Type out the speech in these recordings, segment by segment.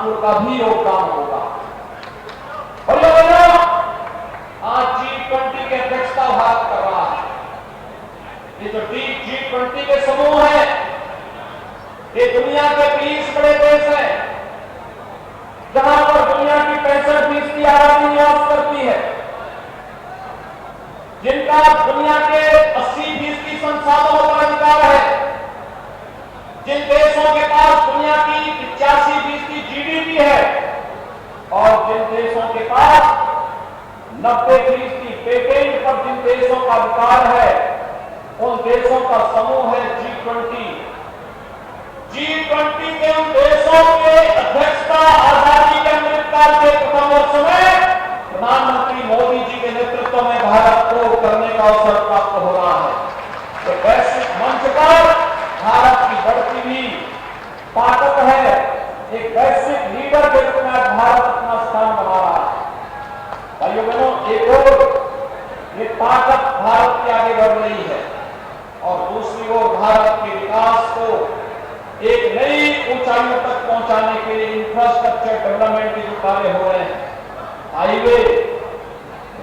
कानपुर का भी योगदान होगा। और लोगों, आज G20 के अध्यक्षता भारत कर रहा है। ये जो G20 के समूह है, ये दुनिया के 20 बड़े देश हैं, जहां पर दुनिया की 65% आबादी निवास करती है, जिनका दुनिया के 80% संसाधनों पर अधिकार है, जिन देशों के पास दुनिया की 85% जीडीपी है और जिन देशों के पास 90% पेटेंट पर जिन देशों का अधिकार है, उन देशों का समूह है G20। G20 के उन देशों के अध्यक्षता आजादी के अमृतकाल के प्रथम वर्ष में प्रधानमंत्री मोदी जी के नेतृत्व में भारत को करने का अवसर प्राप्त हो रहा है। तो वैश्विक मंच पर भारत की बढ़ती हुई ताकत है, एक वैश्विक लीडर के रूप में भारत अपना स्थान बना रहा है। भाइयों बहनों, एक ओर ये ताकत भारत के आगे बढ़ रही है और दूसरी ओर भारत के विकास को एक नई ऊंचाइयों तक पहुंचाने के लिए इंफ्रास्ट्रक्चर डेवलपमेंट के जो कार्य हो रहे हैं, highway,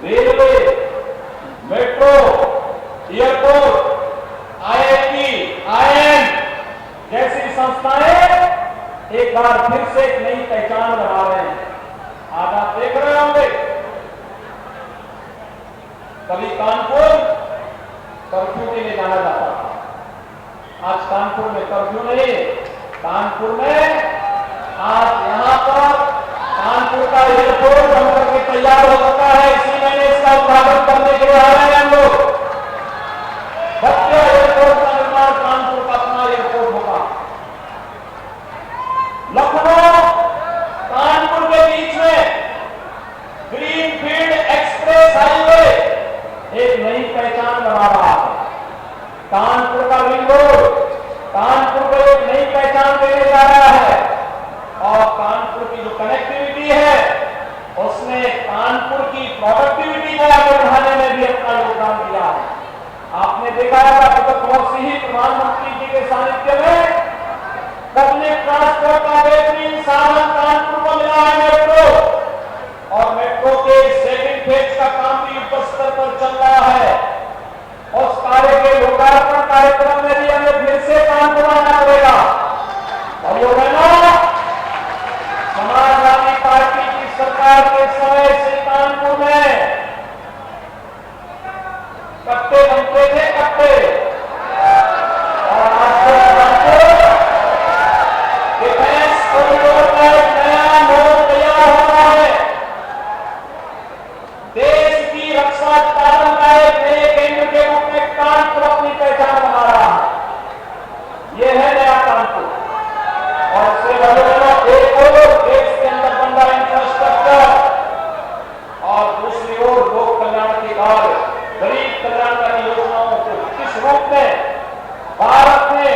railway, metro, airport, IIT, IIM जैसी संस्थाएं एक बार फिर से एक नई पहचान बना रहे हैं। आज आप देख रहे होंगे, कभी कानपुर कर्फ्यू के लिए जाना जाता था, आज कानपुर में कर्फ्यू नहीं। कानपुर में आज यहां पर कानपुर का एयरपोर्ट बनकर के तैयार हो सकता है। इसी महीने इसका उद्घाटन करने के लिए आ रहे हैं हम लोग। भव्य एयरपोर्ट का निर्माण कानपुर का अपना एयरपोर्ट होगा। लखनऊ कानपुर के बीच में ग्रीनफील्ड एक्सप्रेस हाईवे एक नई पहचान बना रहा है। कानपुर का रिंग रोड कानपुर को एक नई पहचान देने जा रहा है और कानपुर की जो कनेक्टिविटी है उसने कानपुर की प्रोडक्टिविटी को आगे बढ़ाने में भी अपना योगदान दिया है। आपने देखा होगा गत वर्ष ही प्रधानमंत्री जी के सानिध्य में पब्लिक ट्रांसपोर्ट का बेहतरीन साधन कानपुर को मिला है मेट्रो, और मेट्रो के सेकंड फेज का काम भी युद्ध स्तर पर चल रहा है। उस कार्य के लोकार्पण कार्यक्रम में भी हमें फिर से काम करवाना पड़ेगा। भाइयों बहनों, समाजवादी पार्टी की सरकार के समय से कानपुर में कट्टे बनते थे, कट्टे, और आज कानपुर डिफेंस कॉरिडोर का एक नया मॉडल तैयार हो रहा है। देश की रक्षा उत्पादन का एक नए केंद्र के रूप में कानपुर अपनी पहचान बना रहा है। यह है नया कानपुर। और इससे एक और देश के अंदर बन रहा इंफ्रास्ट्रक्चर और दूसरी ओर लोक कल्याण के कार्य, गरीब कल्याणकारी योजनाओं को किस रूप में भारत ने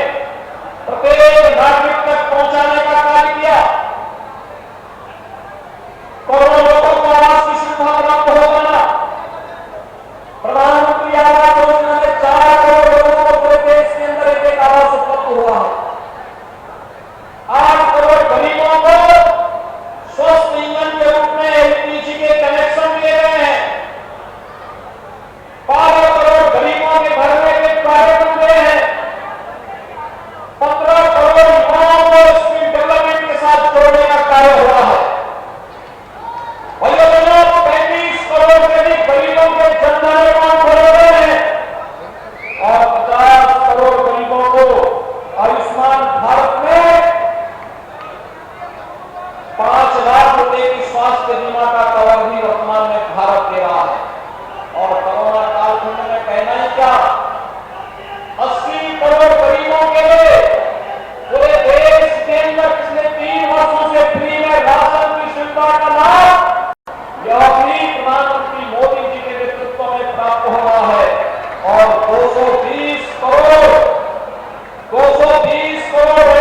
प्रत्येक नागरिक तक पहुंचाने का कार्य किया। करोड़ों लोगों को आवास की सुविधा प्राप्त हो गया। प्रधानमंत्री आवास योजना में 4 करोड़ लोगों को पूरे देश के अंदर एक आवास उपलब्ध हुआ है। 8 करोड़ गरीबों को स्वस्थ ईंधन के रूप में LPG के कनेक्शन दिए गए हैं। 12 करोड़ गरीबों के घर में एक कार्यक्रम हुए हैं। 15 करोड़ युवाओं को स्किल डेवलपमेंट के साथ जोड़ने का कार्य हुआ है। 35 करोड़ गरीब गरीबों के जनधन अकाउंट खोले गए हैं और 50 करोड़ गरीबों को आयुष्मान भारत में 5 लाख रुपए की स्वास्थ्य बीमा का कवर भी वर्तमान में भारत दे रहा है। और कोरोना कालखंड में कहना ही क्या, 80 करोड़ गरीबों के लिए पूरे देश के अंदर पिछले 3 वर्षों से फ्री में राशन की सुविधा का लाभ यह भी प्रधानमंत्री मोदी जी के नेतृत्व में प्राप्त हो रहा है। और 220 करोड़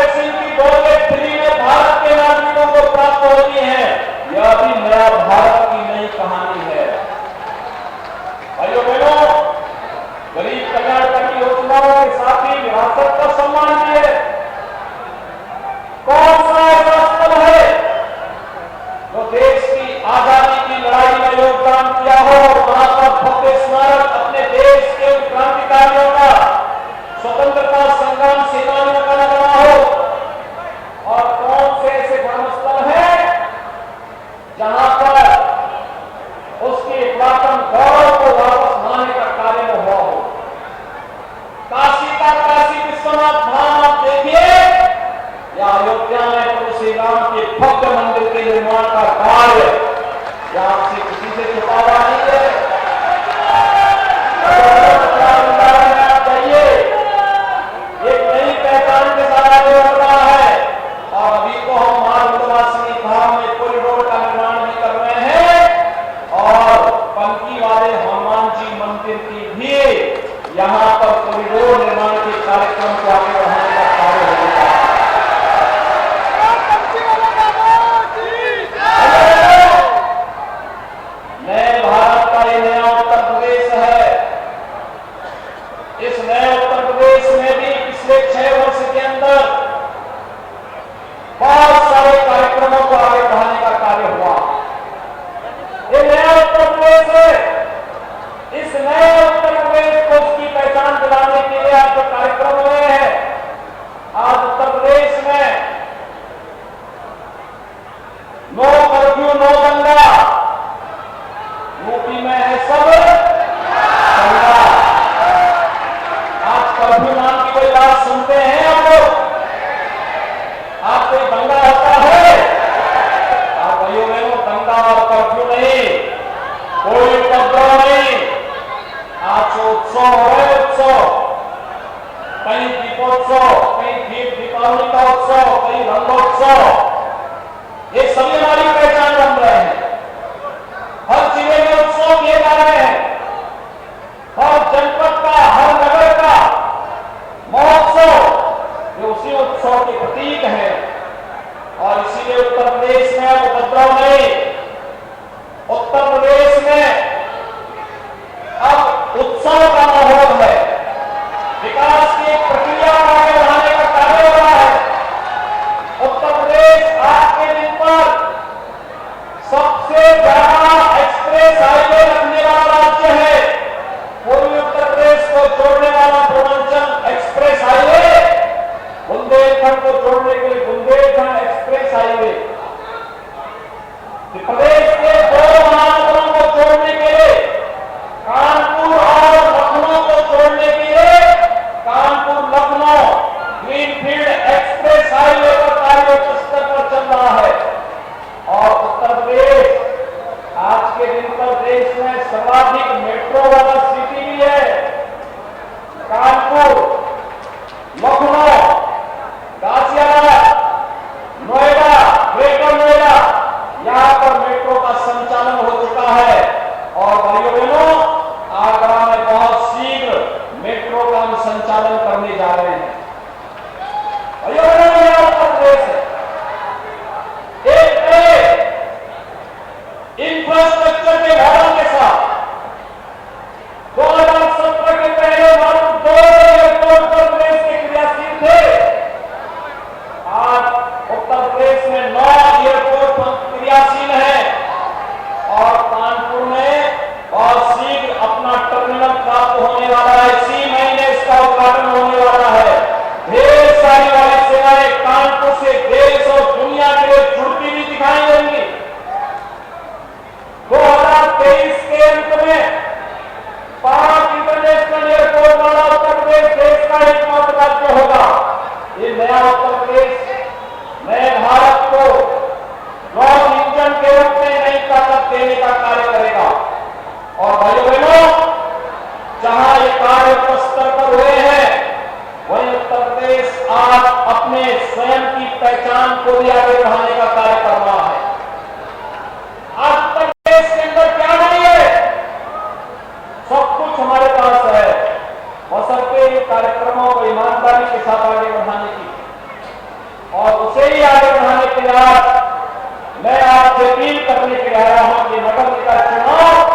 या आपसे किसी से छुपा हुआ नहीं है। चाहिए एक नई पहचान के साथ आगे बढ़ रहा है। और अभी तो हम मार्गवासिनी धाम में कॉरिडोर का निर्माण भी कर रहे हैं और पंक्ति वाले हनुमान जी मंदिर की भी यहां पर कॉरिडोर निर्माण के कार्यक्रम को आगे बढ़ाने का कार्य होगा। नए भारत का ये नया उत्तर प्रदेश है। इस नए उत्तर प्रदेश में भी पिछले 6 वर्ष के अंदर बहुत सारे कार्यक्रमों को आगे बढ़ाने का कार्य हुआ। ये नया उत्तर प्रदेश है। इस नए उत्तर प्रदेश को उसकी पहचान दिलाने के लिए आज जो कार्यक्रम हुए हैं, आज उत्तर प्रदेश में नो कर्फ्यू नो दंगा, यूपी में है सब दंगा। आज कर्फ्यू नाम की कोई बात सुनते हैं आप लोग? आज कोई दंगा होता है? आप भाइयों बहनों, दंगा और कर्फ्यू नहीं, कोई उपद्रव नहीं। आज उत्सव हो रहे, उत्सव, कहीं दीपोत्सव, कहीं दीपावली का उत्सव, कहीं रंगोत्सव, ये सभी हमारी पहचान बन रहे हैं। हर जिले में उत्सव किए जा रहे हैं। हर जनपद का, हर नगर का महोत्सव ये उसी उत्सव के प्रतीक है। और इसीलिए उत्तर प्रदेश में उपद्रव नहीं, उत्तर प्रदेश में अब उत्सव का माहौल है। विकास की एक प्रक्रिया को आगे बढ़ाने का कार्य हो रहा है। उत्तर प्रदेश आज के दिन पर सबसे ज्यादा एक्सप्रेस हाईवे रखने वाला राज्य है। पूर्वी उत्तर प्रदेश को जोड़ने वाला पूर्वांचल एक्सप्रेस हाईवे, बुंदेलखंड को जोड़ने के लिए बुंदेलखंड एक्सप्रेस हाईवे, प्रदेश के 2 महानगरों को जोड़ने के लिए कानपुर और लखनऊ को जोड़ने के लिए Kanpur Lucknow greenfield express highway पर कार्य युद्ध स्तर पर चल रहा है। और उत्तर प्रदेश आज के दिन पर देश में सर्वाधिक मेट्रो वाला सिटी भी है। कानपुर, लखनऊ, गाजियाबाद, नोएडा, ग्रेटर नोएडा, यहां पर मेट्रो का संचालन हो चुका है। और भाइयों बहनों, आगरा में बहुत शीघ्र मेट्रो का हम संचालन करने जा रहे हैं। भाइयों बहनों, यह उत्तर प्रदेश है। एक नए इंफ्रास्ट्रक्चर के मॉडल के साथ 2017 के पहले मात्र 2 एयरपोर्ट उत्तर प्रदेश के क्रियाशील थे। आज उत्तर प्रदेश में 9 एयरपोर्ट क्रियाशील है और कानपुर में बहुत शीघ्र अपना टर्मिनल प्राप्त होने वाला है। इसी महीने इसका उद्घाटन होने वाला है। ढेर सारी वायु सेवाएं कानपुर से देश और दुनिया के लिए जुड़ती हुई दिखाई देंगी। 2023 के अंत में 5 इंटरनेशनल एयरपोर्ट वाला उत्तर प्रदेश देश का एकमात्र राज्य होगा। ये नया उत्तर प्रदेश नए भारत को ग्रोथ इंजन के रूप में नई ताकत देने का कार्य करेगा। और भाइयों बहनों, जहां ये कार्य स्तर पर हुए हैं, वहीं उत्तर प्रदेश आज अपने स्वयं की पहचान को भी आगे बढ़ाने का कार्य कर रहा है। आज उत्तर प्रदेश के अंदर क्या नहीं है? सब कुछ हमारे पास है, बशर्ते कार्यक्रमों को ईमानदारी के साथ आगे बढ़ाने की। और उसे ही आगे बढ़ाने के लिए आज मैं आपसे अपील करने के लिए आया हूं कि नगर निकाय चुनाव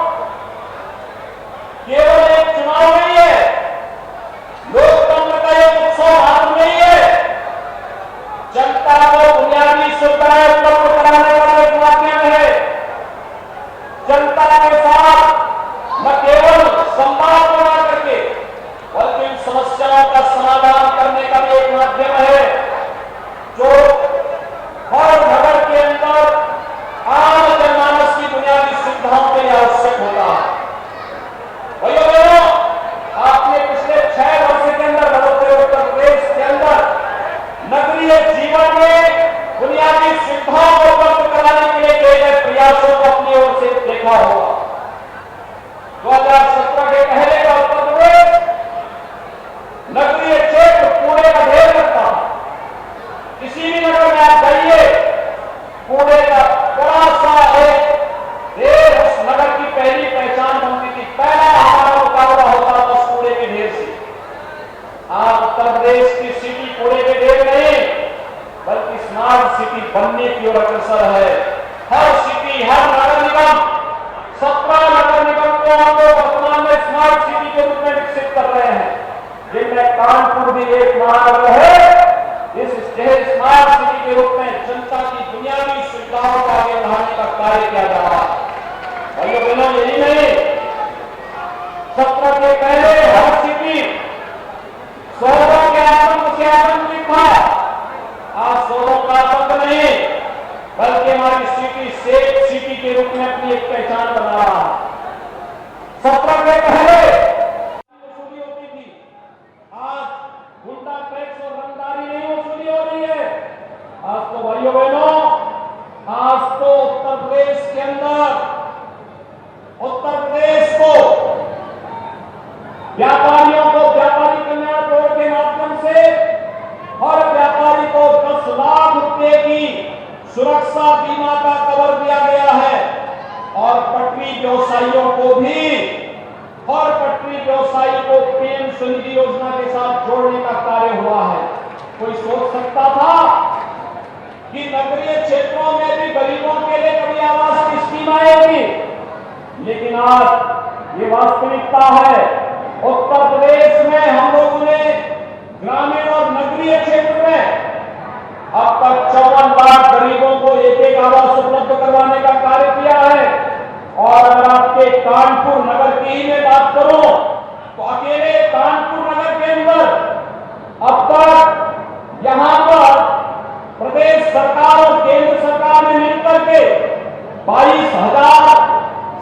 केवल एक चुनाव नहीं है, लोकतंत्र का एक उत्सव मात्र नहीं है, जनता को बुनियादी सुविधाएं उपलब्ध कराने वाला एक माध्यम है। जनता के साथ न केवल संवाद बना करके बल्कि इन समस्याओं का समाधान करने का भी एक माध्यम है, जो हर नगर के अंदर आम जनमानस की बुनियादी सुविधाओं के लिए आवश्यक होता है। भैया बहनों, आपने पिछले 6 वर्ष के अंदर बदलते उत्तर प्रदेश के अंदर नगरीय जीवन में बुनियादी सुविधाओं सिटी बनने की ओर अग्रसर है। हर सिटी, हर नगर निगम, 17 नगर निगम को हम लोग वर्तमान में स्मार्ट सिटी के रूप में विकसित कर रहे हैं, जिनमें कानपुर भी एक महानगर है। इस स्मार्ट सिटी के रूप में जनता की बुनियादी सुविधाओं को आगे बढ़ाने का कार्य किया जा रहा है। भाइयों बहनों, यही नहीं, सत्र के पहले हर सिटी शहरों के आतंक से आतंकित था। आज शहरों का आतंक नहीं, बल्कि हमारी सिटी सेफ सिटी के रूप में अपनी एक पहचान बना रहा है। सत्र के पहले वसूली होती थी, आज गुंडा टैक्स और रंगदारी नहीं वसूली हो रही है। आज तो भाइयों बहनों, आज तो उत्तर प्रदेश के अंदर, उत्तर प्रदेश को व्यापारियों को व्यापारी कल्याण बोर्ड के माध्यम से हर व्यापारी को 10 लाख रुपए की सुरक्षा बीमा का कवर दिया गया है। और पटरी व्यवसायियों को भी, हर पटरी व्यवसायी को पीएम स्वनिधि योजना के साथ जोड़ने का कार्य हुआ है। कोई सोच सकता था कि नगरीय क्षेत्रों में भी गरीबों के लिए कभी आवास की स्कीम आएगी, लेकिन आज ये वास्तविकता है। उत्तर प्रदेश में हम लोगों ने ग्रामीण और नगरीय क्षेत्र में अब तक 54 लाख गरीबों को एक आवास उपलब्ध करवाने का कार्य किया है। और अगर आपके कानपुर नगर की ही मैं बात करूं, तो अकेले कानपुर नगर के अंदर अब तक यहां पर प्रदेश सरकार और केंद्र सरकार ने मिलकर के 22,000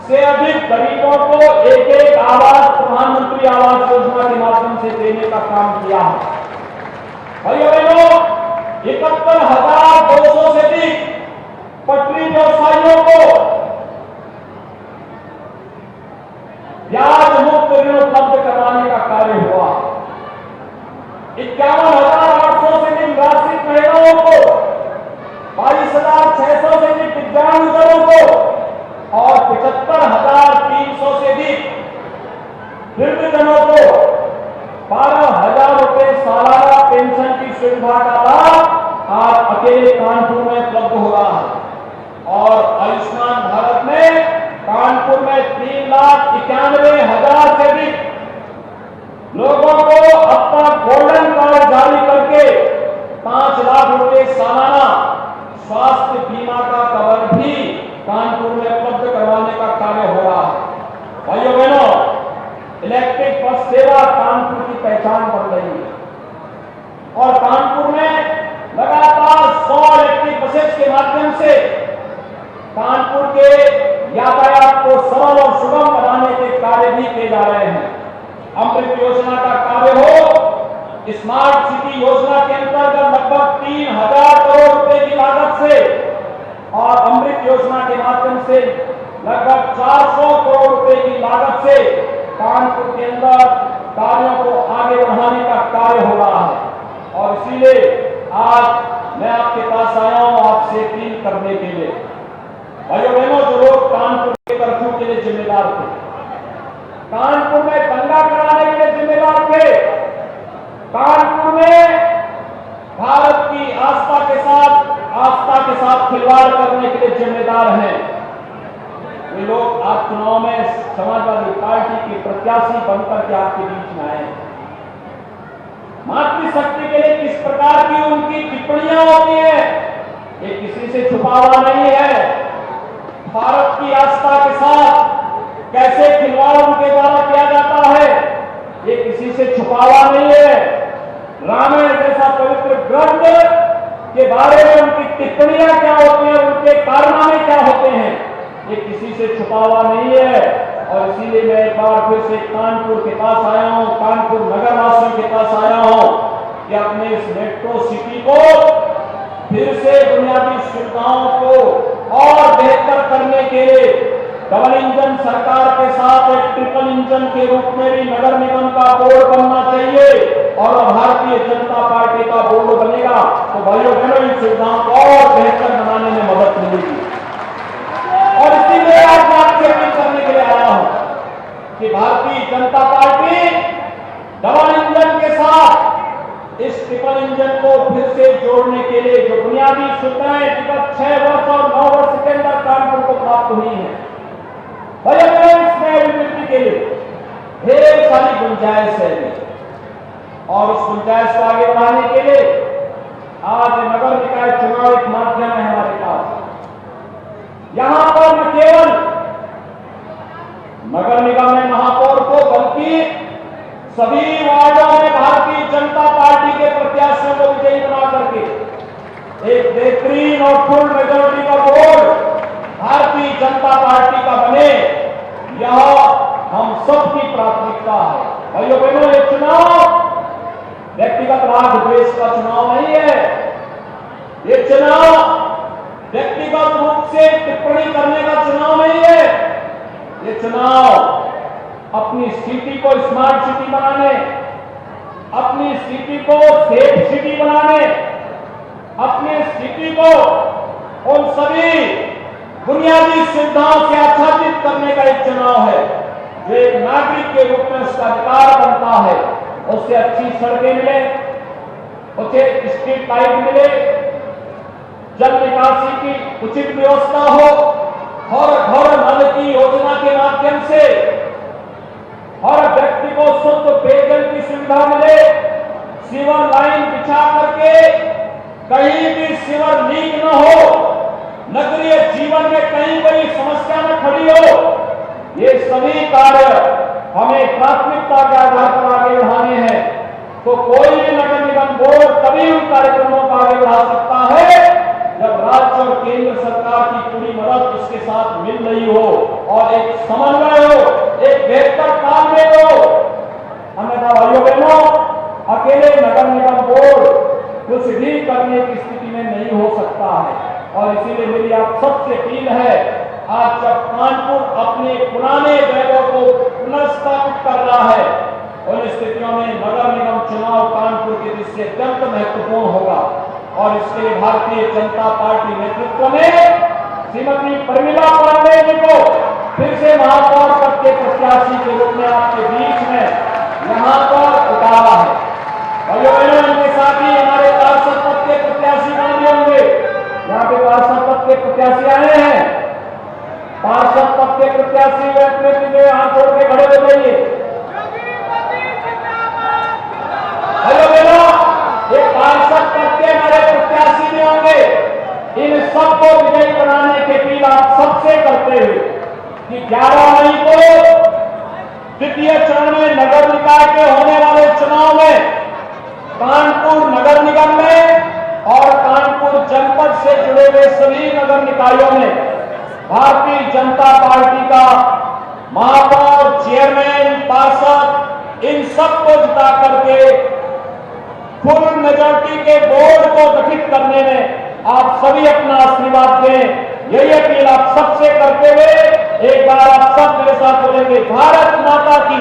से अधिक गरीबों को एक आवास प्रधानमंत्री आवास योजना के माध्यम से देने का काम किया है। भाइयों बहनों, 71,200 से अधिक पटरी व्यवसायियों को ब्याज मुक्त ऋण उपलब्ध करवाने का कार्य हुआ। 51,800 से अधिक राष्ट्रीय महिलाओं को, 22,600 से अधिक दिव्यांगजनों को और 75,300 से अधिक वृद्धजनों को 12,000 रुपए सालाना पेंशन की सुविधा का लाभ आज अकेले कानपुर में उपलब्ध हो रहा है। और आयुष्मान भारत में कानपुर में 3,91,000 से अधिक लोगों को अब तक गोल्डन कार्ड जारी करके 5 लाख रुपए सालाना स्वास्थ्य बीमा का कवर भी कानपुर में उपलब्ध करवाने का कार्य हो रहा है। भाइयों बहनों, इलेक्ट्रिक बस सेवा कानपुर की पहचान बन रही है और कानपुर में लगातार 100 इलेक्ट्रिक बसेस के माध्यम से कानपुर के यातायात को सरल और सुगम बनाने के कार्य भी किए जा रहे हैं। अमृत योजना का कार्य हो, स्मार्ट सिटी योजना के अंतर्गत लगभग 3,000 करोड़ रुपए की लागत से और अमृत योजना के माध्यम से लगभग 400 करोड़ रुपए की लागत से कानपुर के अंदर कार्यों को आगे बढ़ाने का कार्य हो रहा है। और इसीलिए आज मैं आपके पास आया हूं आपसे अपील करने के लिए। भाइयों बहनों, जो लोग कानपुर के कर्फ्यू के लिए जिम्मेदार थे, कानपुर में दंगा कराने के लिए जिम्मेदार थे, कानपुर में भारत की आस्था के साथ खिलवाड़ करने के लिए जिम्मेदार हैं, वे लोग आज चुनाव में समाजवादी पार्टी के प्रत्याशी बनकर के आपके बीच में आए। मातृशक्ति के लिए किस प्रकार की उनकी टिप्पणियां होती है, ये किसी से छुपा हुआ नहीं है। भारत की आस्था के साथ कैसे खिलवाड़ उनके द्वारा किया जाता है, ये किसी से छुपा हुआ नहीं है। रामायण जैसा पवित्र ग्रंथ के बारे में उनकी टिप्पणियां क्या होती हैं, उनके कारनामे क्या होते हैं, ये किसी से छुपा हुआ नहीं है। और इसीलिए मैं एक बार फिर से कानपुर के पास आया हूं, कानपुर नगर वासियों के पास आया हूं कि अपने इस मेट्रो सिटी को फिर से बुनियादी सुविधाओं को और बेहतर करने के लिए डबल इंजन सरकार के साथ एक ट्रिपल इंजन के रूप में भी नगर निगम का बोर्ड बनना चाहिए। और भारतीय जनता पार्टी का बोर्ड बनेगा तो भाइयों बहनों इन सुविधाओं को और बेहतर बनाने में मदद मिलेगी। और इसीलिए आज मैं आपसे अपील करने के लिए आया हूं कि Bharatiya Janata party double engine के साथ इस ट्रिपल इंजन को फिर से जोड़ने के लिए जो बुनियादी सुविधाएं विगत 6 वर्ष और 9 वर्ष के अंदर कानपुर को प्राप्त हुई हैं, इसमें अभिवृद्धि के लिए ढेर सारी गुंजाइश है और उस गुंजाइश को आगे बढ़ाने के लिए आज नगर निकाय चुनाव एक माध्यम है हमारे पास। यहां पर न केवल नगर निगम में महापौर को बल्कि सभी वार्डों में भारतीय जनता पार्टी के प्रत्याशियों को विजयी बना करके एक बेहतरीन और फुल मेजोरिटी का वोट भारतीय जनता पार्टी का बने, यह हम सबकी प्राथमिकता है। भाइयों बहनों, ये चुनाव व्यक्तिगत राग द्वेष का चुनाव नहीं है। ये चुनाव व्यक्तिगत रूप से टिप्पणी करने का चुनाव नहीं है। ये चुनाव अपनी सिटी को स्मार्ट सिटी बनाने, अपनी सिटी को सेफ सिटी बनाने, अपनी सिटी को उन सभी बुनियादी सुविधाओं से आच्छादित करने का एक चुनाव है जो एक नागरिक के रूप में उसका अधिकार बनता है। उससे अच्छी सड़कें मिले, उसे स्ट्रीट लाइट मिले, जल निकासी की उचित व्यवस्था हो, हर घर नल की योजना के माध्यम से हर व्यक्ति को शुद्ध पेयजल की सुविधा मिले, सीवर लाइन बिछा करके कहीं भी सीवर लीक न हो, नगरीय जीवन में कहीं कोई समस्या न खड़ी हो। ये सभी कार्य हमें प्राथमिकता के आधार पर आगे बढ़ाने हैं। तो कोई भी नगर निगम बोर्ड तभी उन कार्यक्रमों को आगे बढ़ा सकता है जब राज्य और केंद्र सरकार की पूरी मदद उसके साथ मिल रही हो और एक समन्वय हो, एक बेहतर तालमेल हो। अन्यथा भाइयों बहनों, अकेले नगर निगम बोर्ड कुछ भी करने की स्थिति में नहीं हो सकता है। और इसीलिए मेरी आप सबसे अपील है, आज जब कानपुर अपने पुराने वैभव को पुनर्स्थापित कर रहा है, उन स्थितियों में नगर निगम चुनाव कानपुर की दृष्टि से अत्यंत महत्वपूर्ण होगा। और इसके लिए भारतीय जनता पार्टी नेतृत्व ने श्रीमती प्रमिला पांडेय जी को फिर से महापौर पद के प्रत्याशी के रूप में आपके बीच में यहां पर उतारा है। भाइयों बहनों, इनके साथ ही हमारे पार्षद पद के प्रत्याशी कौन होंगे? यहाँ पे पार्षद पद के प्रत्याशी आए हैं। पार्षद पद के प्रत्याशी व्यक्ति जो हाथ छोड़ के खड़े हो जाइए। भाइयों बहनों, ये पार्षद पद के हमारे प्रत्याशी भी होंगे। इन सबको विजयी बनाने की अपील आप सबसे करते हुए कि 11 मई को द्वितीय चरण में नगर निकाय के होने वाले चुनाव में कानपुर नगर निगम में और कानपुर जनपद से जुड़े हुए सभी नगर निकायों में भारतीय जनता पार्टी का महापौर, चेयरमैन, पार्षद, इन सबको जिता करके फुल मेजोरिटी के बोर्ड को गठित करने में आप सभी अपना आशीर्वाद दें। यही अपील आप सबसे करते हुए एक बार आप सब मेरे साथ बोलेंगे, भारत माता की।